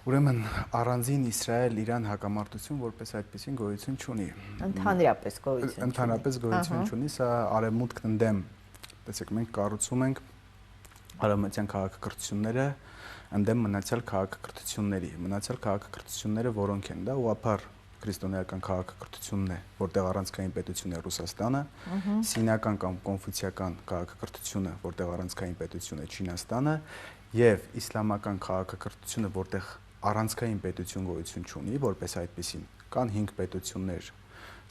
Ուրեմն առանձին Իսրայել-Իրան հակամարտություն որպես այդպեսին գոյություն չունի։ Ընդհանրապես գոյություն չունի։ Ընդհանրապես գոյություն չունի, սա արևմուտքն ընդդեմ, տեսեք, մենք կառուցում ենք արևմտյան քաղաքակրթությունները ընդդեմ մնացյալ քաղաքակրթությունների։ Մնացյալ քաղաքակրթությունները որոնք են, դա ուղղափառ քրիստոնեական քաղաքակրթությունն է, որտեղ առանցքային պետություն է Ռուսաստանը, սինական կամ կոնֆուցիական քաղաքակրթությունը, որտեղ առանցքային պետություն է Չինաստանը, եւ իսլամական քաղաքակրթությունը, որտեղ առանցքային պետություն գոյություն չունի, որպես այդպեսին կան 5 պետություններ՝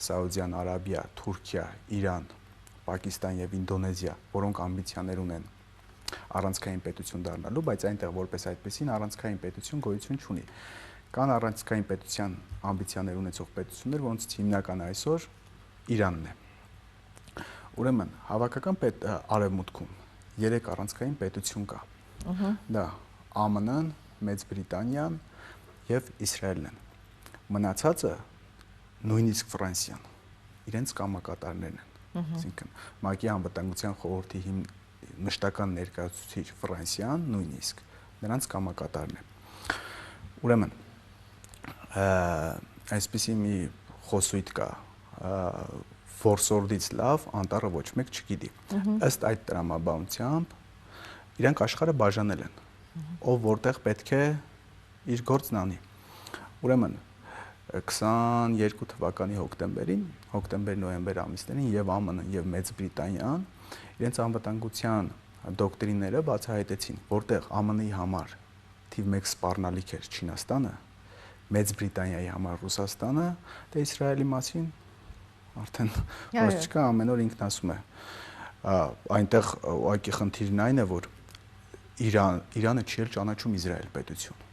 Սաուդյան Արաբիա, Թուրքիա, Իրան, Պակիստան եւ Ինդոնեզիա, որոնք ամբիցիաներ ունեն առանցքային պետություն դառնալու, բայց այնտեղ որպես այդպեսին առանցքային պետություն գոյություն չունի։ Կան առանցքային պետության ամբիցիաներ ունեցող պետություններ, որոնցից հիմնականը այսօր Իրանն է։ Ուրեմն հավաքական արևմուտքում 3 առանցքային պետություն կա։ Դա ԱՄՆ-ն, Մեծ Բրիտանիան եւ Իսրայելն են։ Մնացածը նույնիսկ Ֆրանսիան իրենց կամակատարներն են։ Այսինքն ՄԱԿ-ի անվտանգության խորհրդի մշտական ներկայացուցիչ Ֆրանսիան նույնիսկ նրանց կամակատարն է։ Ուրեմն այսպիսի մի խոսույթ կա, որսորդից լավ անտառը ոչ մեկ չգիտի։ Ըստ այդ տրամաբանությամբ իրանք աշխարհը բաժանել են, ով որտեղ պետք է իր գործն անի։ Ուրեմն 22 թվականի հոկտեմբեր-նոյեմբեր ամիսներին եւ ԱՄՆ-ն եւ Մեծ Բրիտանիան իրենց անվտանգության դոկտրինները բացահայտեցին, որտեղ ԱՄՆ-ի համար թիվ 1 սպառնալիք էր Չինաստանը, Մեծ Բրիտանիայի համար Ռուսաստանը, դե Իսրայելի մասին արդեն ոչ չկա, ամեն օր ինքն ասում է։ Այնտեղ ուղղակի խնդիրն այն է, որ Իրանը չի էլ ճանաչում Իսրայել պետություն։